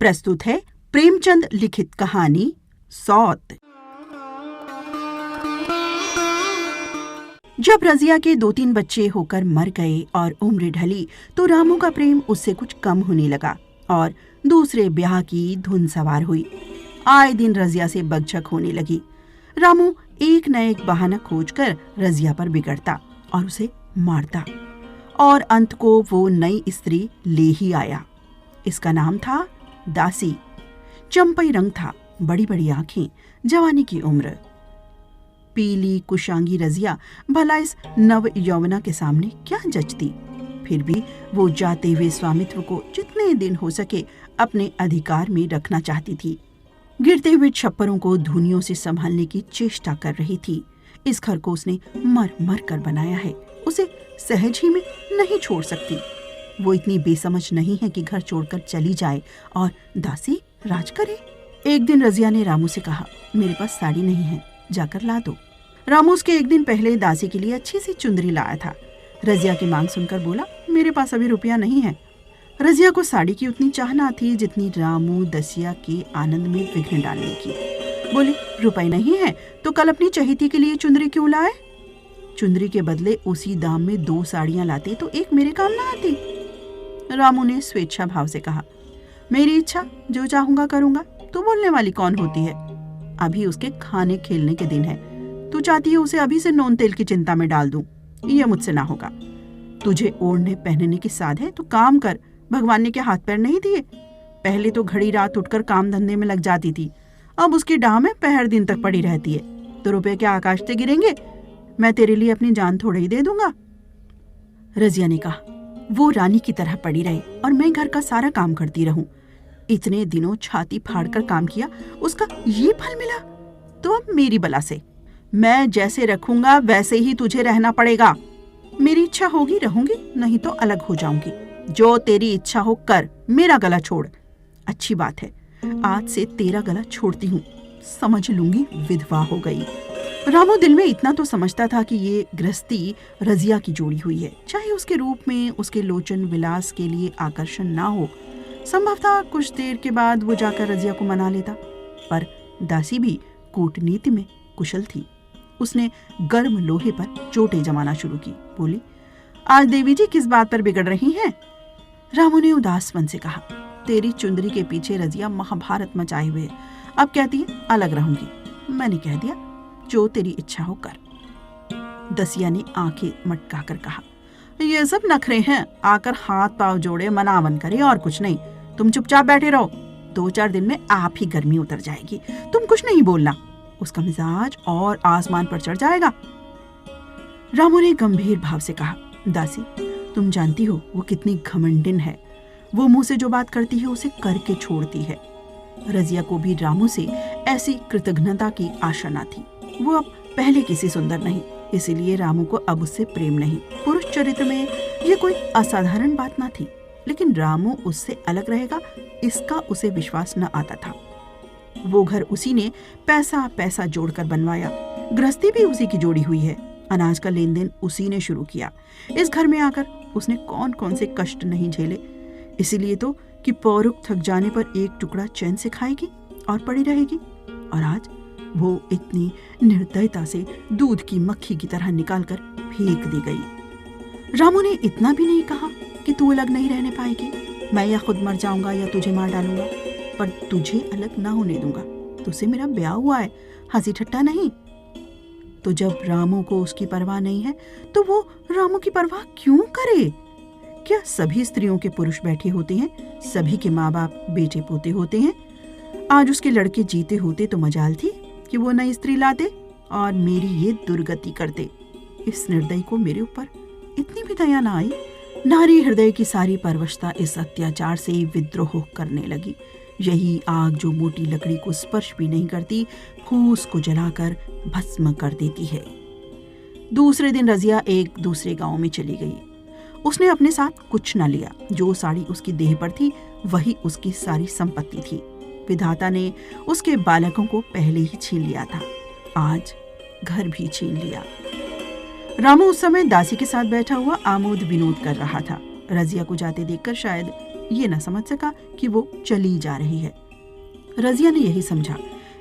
प्रस्तुत है प्रेमचंद लिखित कहानी सौत। जब रजिया के 2-3 बच्चे होकर मर गए और उम्र ढली तो रामू का प्रेम उससे कुछ कम होने लगा और दूसरे ब्याह की धुन सवार हुई। आए दिन रजिया से बकझक होने लगी। रामू एक न एक बहाना खोजकर रजिया पर बिगड़ता और उसे मारता और अंत को वो नई स्त्री ले ही आया। इसका नाम था दासी। चंपई रंग था, बड़ी बड़ी आंखें, जवानी की उम्र। पीली कुशांगी रजिया भला इस नव यौवना के सामने क्या जचती। फिर भी वो जाते हुए स्वामित्व को जितने दिन हो सके अपने अधिकार में रखना चाहती थी। गिरते हुए छप्परों को धूनियों से संभालने की चेष्टा कर रही थी। इस घर को उसने मर मर कर बनाया है, उसे सहज ही में नहीं छोड़ सकती। वो इतनी बेसमझ नहीं है कि घर छोड़कर चली जाए और दासी राज करे। एक दिन रजिया ने रामू से कहा, मेरे पास साड़ी नहीं है, जाकर ला दो। रामू उसके एक दिन पहले दासी के लिए अच्छी सी चुंदरी लाया था। रजिया की मांग सुनकर बोला, मेरे पास अभी रुपया नहीं है। रजिया को साड़ी की उतनी चाह ना थी जितनी रामू दसिया के आनंद में विघ्न डालने की। बोली, रुपए नहीं है तो कल अपनी चहेती के लिए चुंदरी क्यों लाए? चुंदरी के बदले उसी दाम में 2 साड़ियां लाते तो एक मेरे काम ना आती। रामू ने स्वेच्छा भाव से कहा, मेरी इच्छा, जो चाहूंगा करूंगा, तू बोलने वाली कौन होती है? अभी उसके खाने खेलने के दिन है। तू चाहती है उसे अभी से नोन तेल की चिंता में डाल दूं? यह मुझसे ना होगा। तुझे ओढ़ने पहनने की साध है तो काम कर। भगवान ने क्या हाथ पैर नहीं दिए? पहले तो घड़ी रात उठकर काम धंधे में लग जाती थी, अब उसकी डाह में पहर दिन तक पड़ी रहती है। तो रुपए क्या आकाश से गिरेंगे? मैं तेरे लिए अपनी जान थोड़ा ही दे दूंगा। रजिया ने कहा, वो रानी की तरह पड़ी रहे और मैं घर का सारा काम करती रहूं। इतने दिनों छाती फाड़कर काम किया, उसका ये फल मिला तो अब मेरी बला से। मैं जैसे रखूंगा वैसे ही तुझे रहना पड़ेगा। मेरी इच्छा होगी रहूंगी, नहीं तो अलग हो जाऊंगी। जो तेरी इच्छा हो कर, मेरा गला छोड़। अच्छी बात है, आज से तेरा गला छोड़ती हूँ। समझ लूंगी विधवा हो गई। रामू दिल में इतना तो समझता था कि ये गृहस्थी रजिया की जोड़ी हुई है, चाहे उसके रूप में उसके लोचन विलास के लिए आकर्षण ना हो। संभव था कुछ देर के बाद वो जाकर रजिया को मना लेता, पर दासी भी कूटनीति में कुशल थी। उसने गर्म लोहे पर चोटें जमाना शुरू की। बोली, आज देवी जी किस बात पर बिगड़ रही हैं? रामू ने उदास मन से कहा, तेरी चुंदरी के पीछे रजिया महाभारत मचाए हुए है। अब कहती है अलग रहूंगी। मैंने कह दिया, जो तेरी इच्छा हो कर। दसिया ने आंखें मटकाकर कहा, ये सब नखरे हैं, आकर हाथ पांव जोड़े मनावन करे और कुछ नहीं। तुम चुपचाप बैठे रहो, 2-4 दिन में आप ही गर्मी उतर जाएगी। तुम कुछ नहीं बोलना, उसका मिजाज और आसमान पर चढ़ जाएगा। रामू ने गंभीर भाव से कहा, दासी तुम जानती हो वो कितनी घमंडिन है। वो मुंह से जो बात करती है उसे करके छोड़ती है। रजिया को भी रामू से ऐसी कृतज्ञता की आशा न थी। वो अब पहले किसी सुंदर नहीं, इसीलिए रामू को अब उससे प्रेम नहीं। पुरुष चरित्र में ये कोई असाधारण बात ना थी, लेकिन रामू उससे अलग रहेगा इसका उसे विश्वास न आता था। वो घर उसी ने पैसा पैसा जोड़कर बनवाया, गृहस्थी भी उसी की जोड़ी हुई है, अनाज का लेन देन उसी ने शुरू किया। इस घर में आकर उसने कौन कौन से कष्ट नहीं झेले, इसीलिए तो कि पौरुख थक जाने पर एक टुकड़ा चैन से खाएगी और पड़ी रहेगी। और आज वो इतनी निर्दयता से दूध की मक्खी की तरह निकालकर फेंक दी गई। रामू ने इतना भी नहीं कहा कि तू अलग नहीं रहने पाएगी, मैं या खुद मर जाऊंगा या तुझे मार डालूंगा, पर तुझे अलग ना होने दूंगा। तुझसे मेरा ब्याह हुआ है, हंसी ठट्टा नहीं। तो जब रामू को उसकी परवाह नहीं है तो वो रामू की परवाह क्यों करे? क्या सभी स्त्रियों के पुरुष बैठे होते हैं? सभी के माँ बाप बेटे पोते होते हैं? आज उसके लड़के जीते होते तो मजाल थी कि वो नई स्त्री लाते और मेरी ये दुर्गति करते। इस निर्दयी को मेरे ऊपर इतनी भी दया ना आई। नारी हृदय की सारी परवशता इस अत्याचार से विद्रोह करने लगी। यही आग जो मोटी लकड़ी को स्पर्श भी नहीं करती, फूस को जलाकर भस्म कर देती है। दूसरे दिन रजिया एक दूसरे गांव में चली गई। उसने अपने साथ कुछ न लिया। जो साड़ी उसकी देह पर थी वही उसकी सारी संपत्ति थी। विधाता ने उसके बालकों को पहले ही छीन लिया था, आज घर भी छीन लिया। रामू उस समय दासी के साथ बैठा हुआ आमोद विनोद कर रहा था। रजिया को जाते देखकर शायद ये न समझ सका कि वो चली जा रही है। रजिया ने यही समझा।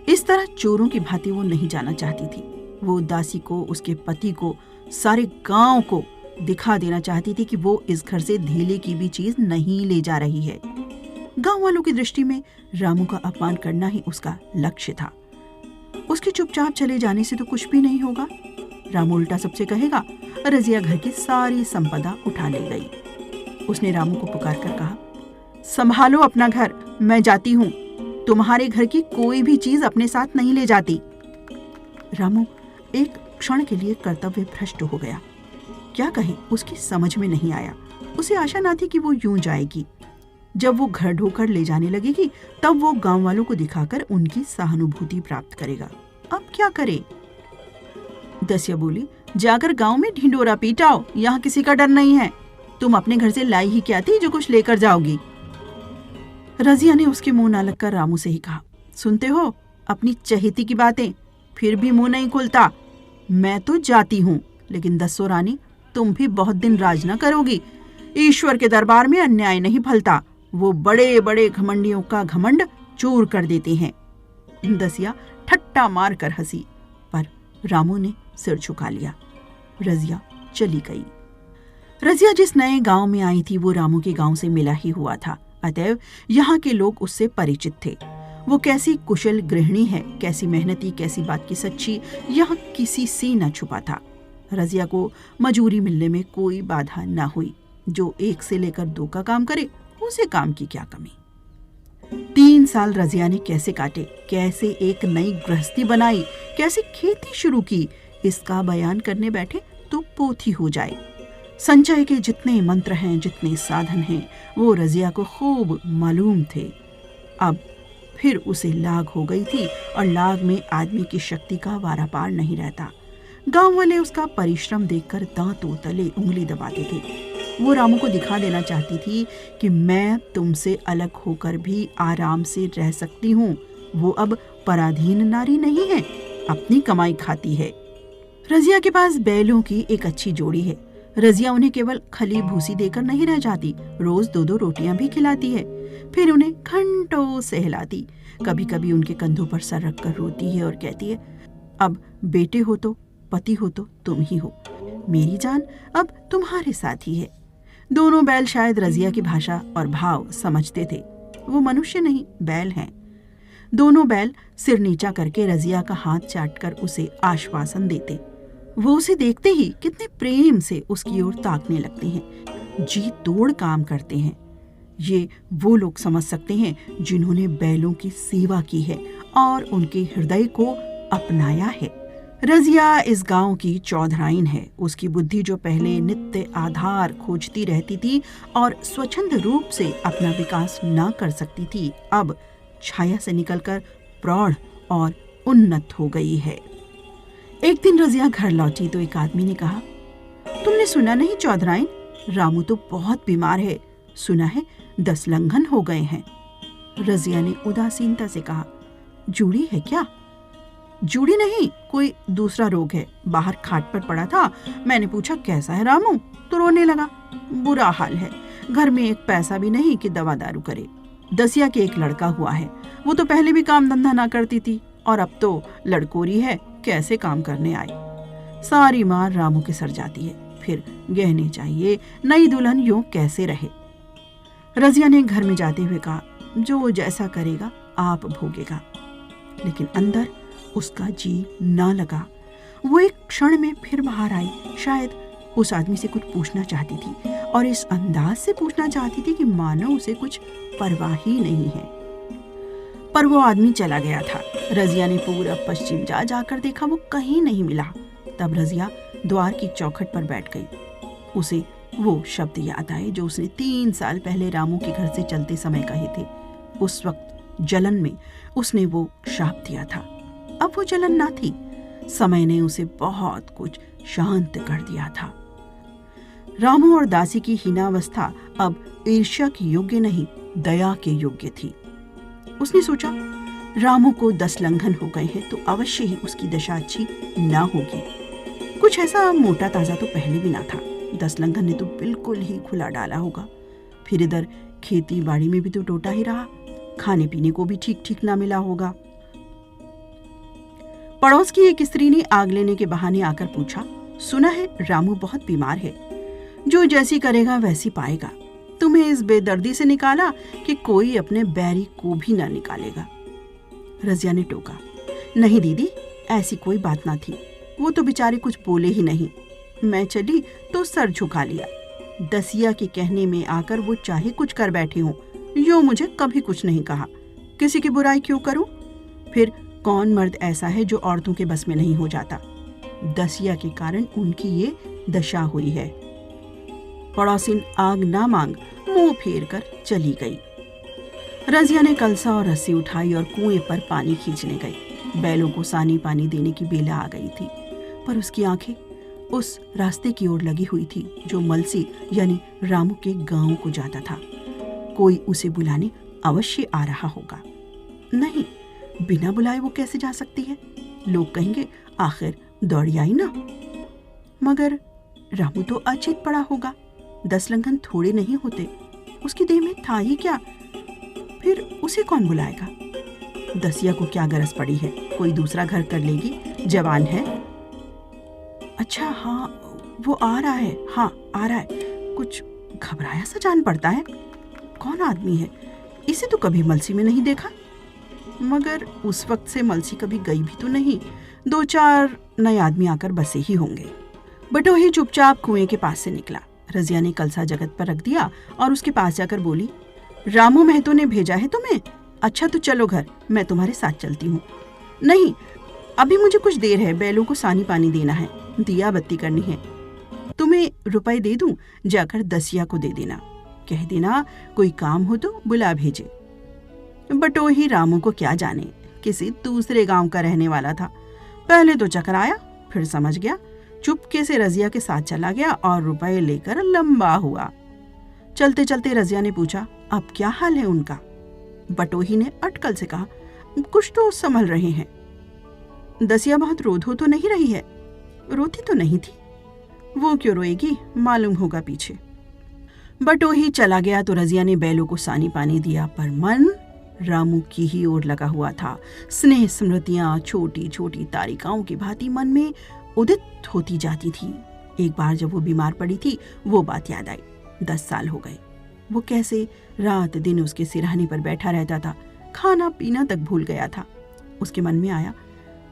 इस तरह चोरों की भांति वो नहीं जाना चाहती थी। वो दासी को, उसके पति को, सारे गांव को दिखा देना चाहती थी कि वो इस घर से धीले की भी चीज नहीं ले जा रही है। गांव वालों की दृष्टि में रामू का अपमान करना ही उसका लक्ष्य था। उसके चुपचाप चले जाने से तो कुछ भी नहीं होगा। रामू उल्टा सबसे कहेगा, रजिया घर की सारी संपदा उठा ले गई। उसने रामू को पुकार कर कहा, संभालो अपना घर, मैं जाती हूँ। तुम्हारे घर की कोई भी चीज अपने साथ नहीं ले जाती। रामू एक क्षण के लिए कर्तव्य भ्रष्ट हो गया। क्या कहे, उसकी समझ में नहीं आया। उसे आशा न थी कि वो यूं जाएगी। जब वो घर ढोकर ले जाने लगेगी तब वो गांव वालों को दिखाकर उनकी सहानुभूति प्राप्त करेगा। अब क्या करे? दसिया बोली, जाकर गांव में ढिंडोरा पीटाओ, यहाँ किसी का डर नहीं है। तुम अपने घर से लाई ही क्या थी जो कुछ लेकर जाओगी? रजिया ने उसके मुंह न लगकर रामू से ही कहा, सुनते हो अपनी चहेती की बातें, फिर भी मुंह नहीं खुलता। मैं तो जाती हूँ, लेकिन दसो रानी, तुम भी बहुत दिन राज न करोगी। ईश्वर के दरबार में अन्याय नहीं फलता। वो बड़े बड़े घमंडियों का घमंड चूर कर देते हैं। दसिया ठट्टा मार कर हंसी, पर रामू ने सिर झुका लिया। रजिया चली गई। रजिया जिस नए गांव में आई थी वो रामू के गांव से मिला ही हुआ था, अतएव यहाँ के लोग उससे परिचित थे। वो कैसी कुशल गृहिणी है, कैसी मेहनती, कैसी बात की सच्ची, यहाँ किसी से न छुपा था। रजिया को मजूरी मिलने में कोई बाधा न हुई। जो 1 से लेकर 2 का काम करे, उसे काम की क्या कमी। 3 साल रजिया ने कैसे काटे, कैसे एक नई गृहस्थी बनाई, कैसे खेती शुरू की, इसका बयान करने बैठे तो पोथी हो जाए। संचय के जितने मंत्र हैं, जितने साधन हैं, वो रजिया को खूब मालूम थे। अब फिर उसे लाग हो गई थी, और लाग में आदमी की शक्ति का वारापार नहीं रहता। गांव वाले उसका परिश्रम देखकर दांतों तले उंगली दबाते थे। वो रामू को दिखा देना चाहती थी कि मैं तुमसे अलग होकर भी आराम से रह सकती हूँ। वो अब पराधीन नारी नहीं है, अपनी कमाई खाती है। रजिया के पास बैलों की एक अच्छी जोड़ी है। रजिया उन्हें केवल खली भूसी देकर नहीं रह जाती, रोज 2-2 रोटियां भी खिलाती है। फिर उन्हें घंटों सहलाती। कभी कभी उनके कंधों पर सर रखकर रोती है और कहती है, अब बेटे हो तो, पति हो तो तुम ही हो। मेरी जान अब तुम्हारे साथ ही है। दोनों बैल शायद रजिया की भाषा और भाव समझते थे। वो मनुष्य नहीं, बैल हैं। दोनों बैल सिर नीचा करके रजिया का हाथ चाटकर उसे आश्वासन देते। वो उसे देखते ही कितने प्रेम से उसकी ओर ताकने लगते हैं, जी तोड़ काम करते हैं। ये वो लोग समझ सकते हैं जिन्होंने बैलों की सेवा की है और उनके हृदय को अपनाया है। रजिया इस गांव की चौधराइन है। उसकी बुद्धि जो पहले नित्य आधार खोजती रहती थी और स्वच्छंद रूप से अपना विकास न कर सकती थी, अब छाया से निकलकर प्रौढ़ और उन्नत हो गई है। एक दिन रजिया घर लौटी तो एक आदमी ने कहा, तुमने सुना नहीं चौधराइन, रामू तो बहुत बीमार है। सुना है 10 लंघन हो गए हैं। रजिया ने उदासीनता से कहा, जूड़ी है क्या? जूड़ी नहीं, कोई दूसरा रोग है। बाहर खाट पर पड़ा था, मैंने पूछा कैसा है रामू, तो रोने लगा। बुरा हाल है, घर में एक पैसा भी नहीं कि दवा दारू करे। दसिया के एक लड़का हुआ है, वो तो पहले भी काम धंधा ना करती थी और अब तो लड़कोरी है, कैसे काम करने आए। सारी मार रामू के सर जाती है। फिर गहने चाहिए, नई दुल्हन यूं कैसे रहे। रजिया ने घर में जाते हुए कहा, जो जैसा करेगा आप भोगेगा। लेकिन अंदर उसका जी ना लगा। वो एक क्षण में फिर बाहर आई। शायद उस आदमी से कुछ पूछना चाहती थी और इस अंदाज से पूछना चाहती थी कि मानो उसे कुछ परवाह ही नहीं है। पर वो आदमी चला गया था। रजिया ने पूरब पश्चिम जा जाकर देखा, वो कहीं नहीं मिला। तब रजिया द्वार की चौखट पर बैठ गई। उसे वो शब्द याद आए जो उसने 3 साल पहले रामू के घर से चलते समय कहे थे। उस वक्त जलन में उसने वो शाप दिया था। अब वो जलन ना थी, समय ने उसे बहुत कुछ शांत कर दिया था। रामू और दासी की हीनावस्था अब ईर्ष्या के योग्य नहीं, दया के योग्य थी। उसने सोचा, रामू को 10 लंघन हो गए हैं तो अवश्य ही उसकी दशा अच्छी ना होगी। कुछ ऐसा मोटा ताजा तो पहले भी ना था। 10 लंघन ने तो बिल्कुल ही खुला डाला होगा। फिर इधर खेती बाड़ी में भी तो टोटा ही रहा, खाने पीने को भी ठीक ठीक ना मिला होगा। पड़ोस की एक स्त्री ने आग लेने के बहाने आकर पूछा, सुना है रामू बहुत बीमार है, जो जैसी करेगा वैसी पाएगा। तुम्हें इस बेदर्दी से निकाला कि कोई अपने बैरी को भी ना निकालेगा। रजिया ने टोका, नहीं दीदी, ऐसी कोई बात ना थी, वो तो बेचारे कुछ बोले ही नहीं। मैं चली तो सर झुका लिया। दसिया के कहने में आकर वो चाहे कुछ कर बैठे हों, यो मुझे कभी कुछ नहीं कहा। किसी की बुराई क्यों करूं? फिर कौन मर्द ऐसा है जो औरतों के बस में नहीं हो जाता? दसिया के कारण उनकी ये दशा हुई है। पड़ोसिन आग ना मांग मुंह फेर कर चली गई। रजिया ने कलसा और रस्सी उठाई और कुएं पर पानी खींचने गई। बैलों को सानी पानी देने की बेला आ गई थी, पर उसकी आंखें उस रास्ते की ओर लगी हुई थी जो मलसी यानी रामू के गांव को जाता था। कोई उसे बुलाने अवश्य आ रहा होगा। नहीं, बिना बुलाए वो कैसे जा सकती है? लोग कहेंगे आखिर दौड़ी आई ना। मगर रामू तो अचेत पड़ा होगा, 10 लंघन थोड़े नहीं होते, उसकी देह में था ही क्या? फिर उसे कौन बुलाएगा? दसिया को क्या गरज पड़ी है, कोई दूसरा घर कर लेगी, जवान है। अच्छा हाँ, वो आ रहा है, हाँ आ रहा है। कुछ घबराया सा जान पड़ता है। कौन आदमी है? इसे तो कभी मलसी में नहीं देखा। मगर उस वक्त से मलसी कभी गई भी तो नहीं, 2-4 नए आदमी आकर बसे ही होंगे। बटोही चुपचाप कुएं के पास से निकला। रजिया ने कलसा जगत पर रख दिया और उसके पास जाकर बोली, रामू महतो ने भेजा है तुम्हें? अच्छा तो चलो घर, मैं तुम्हारे साथ चलती हूँ। नहीं, अभी मुझे कुछ देर है, बैलों को सानी पानी देना है, दिया बत्ती करनी है। तुम्हें रुपए दे दूं, जाकर दसिया को दे देना, कह देना कोई काम हो तो बुला भेजे। बटोही रामू को क्या जाने, किसी दूसरे गांव का रहने वाला था। पहले तो चकराया, फिर समझ गया, चुपके से रजिया के साथ चला गया और रुपए लेकर लंबा हुआ। चलते चलते रजिया ने पूछा, अब क्या हाल है उनका? बटोही ने अटकल से कहा, कुछ तो संभल रहे हैं। दसिया बहुत रोध हो तो नहीं रही है? रोती तो नहीं थी, वो क्यों रोएगी, मालूम होगा पीछे। बटोही चला गया तो रजिया ने बैलों को सानी पानी दिया, पर मन रामू की ही ओर लगा हुआ था। स्नेह स्मृतियां छोटी छोटी तारिकाओं की भांति मन में उदित होती जाती थी। एक बार जब वो बीमार पड़ी थी, वो बात याद आई। 10 साल हो गए। वो कैसे रात दिन उसके सिरहाने पर बैठा रहता था, खाना पीना तक भूल गया था। उसके मन में आया,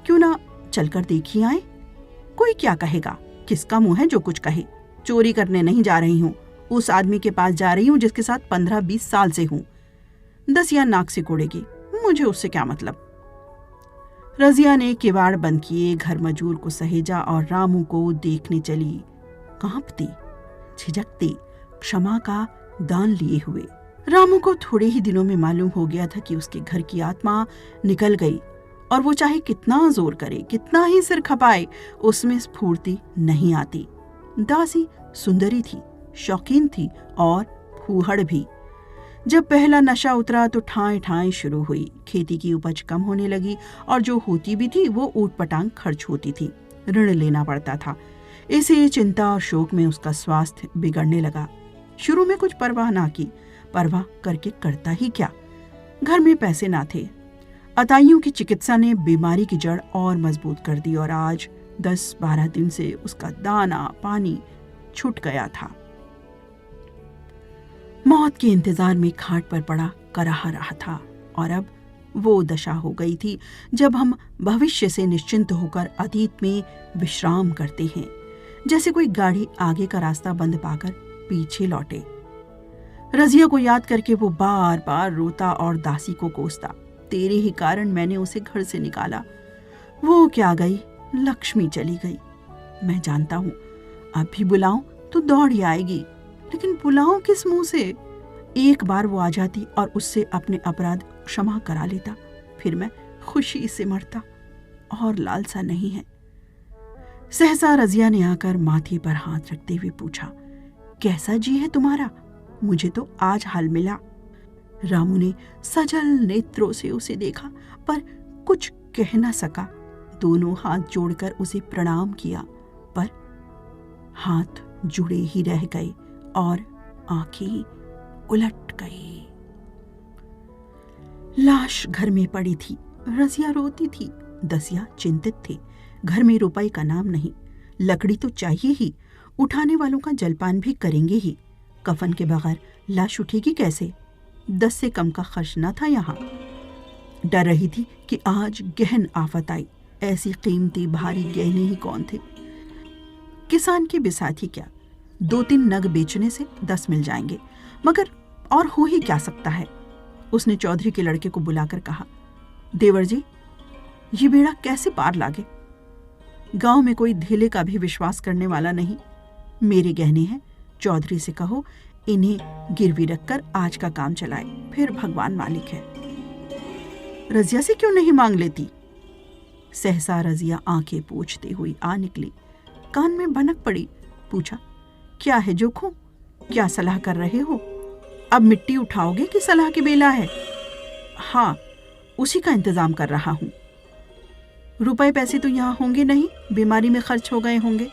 क्यों ना चलकर देख ही आए, कोई क्या कहेगा, किसका मुंह है जो कुछ कहे। चोरी करने नहीं जा रही हूँ, उस आदमी के पास जा रही हूँ जिसके साथ 15-20 साल से हूँ। दसिया नाक से कोड़ेगी, मुझे उससे क्या मतलब। रजिया ने किवाड़ बंद किए, घर मजूर को सहेजा और रामू को देखने चली, कांपती, झिझकती, क्षमा का दान लिए हुए। रामू को थोड़े ही दिनों में मालूम हो गया था कि उसके घर की आत्मा निकल गई और वो चाहे कितना जोर करे, कितना ही सिर खपाए, उसमें स्फूर्ति नहीं आती। दासी सुंदरी थी, शौकीन थी और फूहड़ भी। जब पहला नशा उतरा तो ठाएं ठाएं शुरू हुई। खेती की उपज कम होने लगी और जो होती भी थी वो ऊटपटांग खर्च होती थी, ऋण लेना पड़ता था। इसी चिंता और शोक में उसका स्वास्थ्य बिगड़ने लगा। शुरू में कुछ परवाह ना की, परवाह करके करता ही क्या, घर में पैसे ना थे। अताइयों की चिकित्सा ने बीमारी की जड़ और मजबूत कर दी और आज 10-12 दिन से उसका दाना पानी छूट गया था। मौत के इंतजार में खाट पर पड़ा कराह रहा था और अब वो दशा हो गई थी जब हम भविष्य से निश्चिंत होकर अतीत में विश्राम करते हैं, जैसे कोई गाड़ी आगे का रास्ता बंद पाकर पीछे लौटे। रजिया को याद करके वो बार बार रोता और दासी को कोसता, तेरे ही कारण मैंने उसे घर से निकाला। वो क्या गई, लक्ष्मी चली गई। मैं जानता हूं अब भी बुलाऊं तो दौड़ ही आएगी, लेकिन बुलाऊं किस मुंह से? एक बार वो आ जाती और उससे अपने अपराध क्षमा करा लेता, फिर मैं खुशी से मरता, और लालसा नहीं है। सहसा रजिया ने आकर माथे पर हाथ रखते हुए पूछा, कैसा जी है तुम्हारा? मुझे तो आज हाल मिला। रामू ने सजल नेत्रों से उसे देखा पर कुछ कह न सका। दोनों हाथ जोड़कर उसे प्रणाम किया, पर हाथ जुड़े ही रह गए और आंखें उलट गई। लाश घर में पड़ी थी। रजिया रोती थी। दसिया चिंतित थे। घर में रुपए का नाम नहीं। लकड़ी तो चाहिए ही, उठाने वालों का जलपान भी करेंगे ही। कफन के बगैर लाश उठेगी कैसे? 10 से कम का खर्च न था यहाँ। डर रही थी कि आज गहन आफत आई। ऐसी कीमती भारी गहने ही कौन थे? किसान की बिसाथी क्या, 2-3 नग बेचने से 10 मिल जाएंगे, मगर और हो ही क्या सकता है। उसने चौधरी के लड़के को बुलाकर कहा, देवर जी, ये बेड़ा कैसे पार लागे? गांव में कोई धेले का भी विश्वास करने वाला नहीं। मेरे गहने हैं, चौधरी से कहो इन्हें गिरवी रखकर आज का काम चलाए, फिर भगवान मालिक है। रजिया से क्यों नहीं मांग लेती? सहसा रजिया आंखें पोंछते हुई आ निकली। कान में भनक पड़ी। पूछा, क्या है जोखू? क्या सलाह कर रहे हो? अब मिट्टी उठाओगे कि सलाह की बेला है? हाँ, उसी का इंतजाम कर रहा हूं। रुपए पैसे तो यहाँ होंगे नहीं, बीमारी में खर्च हो गए होंगे।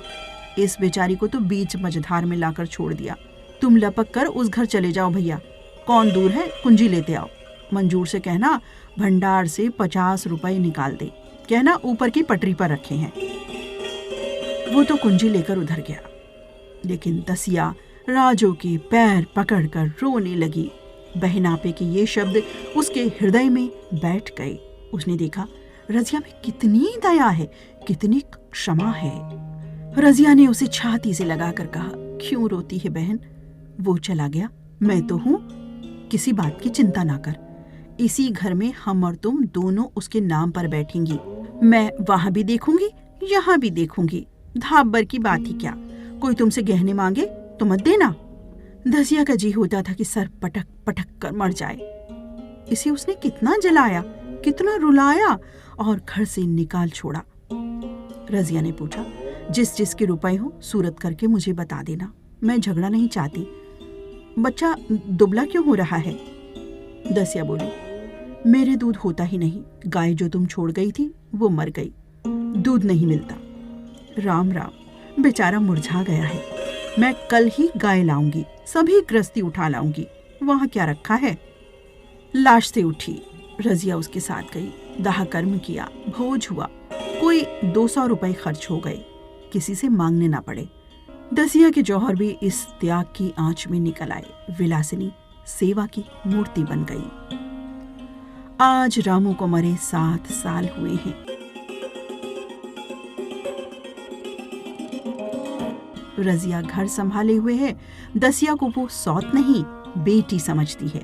इस बेचारी को तो बीच मझधार में लाकर छोड़ दिया। तुम लपक कर उस घर चले जाओ भैया, कौन दूर है, कुंजी लेते आओ। मंजूर से कहना भंडार से 50 रुपए निकाल दे, कहना ऊपर की पटरी पर रखे हैं। वो तो कुंजी लेकर उधर गया, लेकिन दसिया राजू के पैर पकड़कर रोने लगी। बहनापे के ये शब्द उसके हृदय में बैठ गए। उसने देखा रजिया में कितनी दया है, कितनी क्षमा है। रजिया ने उसे छाती से लगाकर कहा, क्यों रोती है बहन? वो चला गया, मैं तो हूं, किसी बात की चिंता ना कर। इसी घर में हम और तुम दोनों उसके नाम पर बैठेंगी। मैं वहां भी देखूंगी, यहाँ भी देखूंगी। धाब्बर की बात ही क्या। कोई तुमसे गहने मांगे तो मत देना। दसिया का जी होता था कि सर पटक पटक कर मर जाए। इसे उसने कितना जलाया, कितना रुलाया और घर से निकाल छोड़ा। रजिया ने पूछा, जिस जिसके रुपए हो सूरत करके मुझे बता देना, मैं झगड़ा नहीं चाहती। बच्चा दुबला क्यों हो रहा है? दसिया बोली, मेरे दूध होता ही नहीं। गाय जो तुम छोड़ गई थी वो मर गई, दूध नहीं मिलता। राम राम, बेचारा मुरझा गया है। मैं कल ही गाय लाऊंगी, सभी गृहस्थी उठा लाऊंगी। वहां क्या रखा है? लाश से उठी। रजिया उसके साथ गई। दाह कर्म किया, भोज हुआ। कोई 200 रुपए खर्च हो गए, किसी से मांगने ना पड़े। दसिया के जौहर भी इस त्याग की आंच में निकल आए। विलासिनी सेवा की मूर्ति बन गई। आज रामू को मरे 7 साल हुए हैं। रजिया घर संभाले हुए है। दसिया को वो सौत नहीं, बेटी समझती है।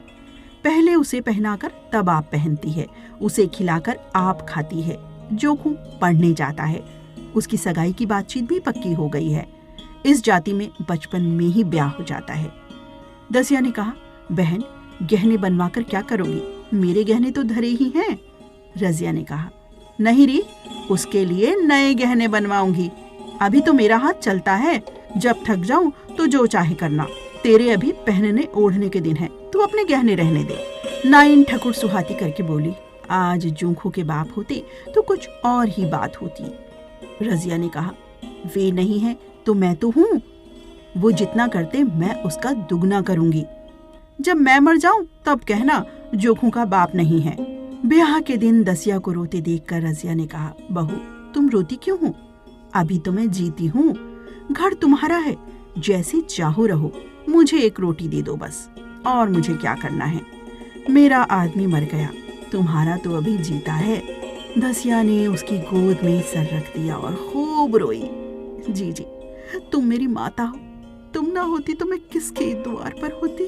पहले उसे पहनाकर तब आप पहनती है, उसे खिलाकर आप खाती है। जोखू पढ़ने जाता है। उसकी सगाई की बातचीत भी पक्की हो गई है। इस जाति में बचपन में ही ब्याह हो जाता है। दसिया ने कहा, बहन गहने बनवाकर क्या करोगी? मेरे गहने तो धरे ही हैं। रजिया ने कहा, नहीं री, उसके लिए नए गहने बनवाऊंगी। अभी तो मेरा हाथ चलता है, जब थक जाऊं तो जो चाहे करना। तेरे अभी पहनने ओढ़ने के दिन है, तू अपने गहने रहने दे। नाइन ठकुर सुहाती करके बोली, आज जोखू के बाप होते तो कुछ और ही बात होती। रजिया ने कहा, वे नहीं है तो मैं तो हूं। वो जितना करते मैं उसका दुगना करूंगी। जब मैं मर जाऊं तब कहना जोखू का बाप नहीं है। ब्याह के दिन दसिया को रोते देखकर रजिया ने कहा, बहू तुम रोती क्यों हो? अभी तो मैं जीती हूँ। घर तुम्हारा है, जैसे चाहो रहो। मुझे एक रोटी दे दो बस, और मुझे क्या करना है। मेरा आदमी मर गया, तुम्हारा तो अभी जीता है। दसिया ने उसकी गोद में सर रख दिया और खूब रोई। जी जी, तुम मेरी माता हो। तुम ना होती तो मैं किसके द्वार पर होती?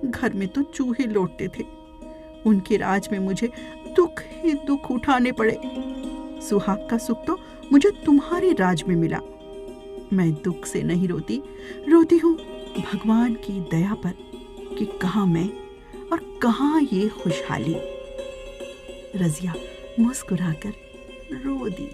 घर में तो चूहे लौटते थे, उनके राज में मुझे दुख ही दुख उठाने पड़े। सुहाग का सुख तो मुझे तुम्हारे राज में मिला। मैं दुख से नहीं रोती, रोती हूँ भगवान की दया पर कि कहाँ मैं और कहाँ ये खुशहाली। रजिया मुस्कुराकर रो दी।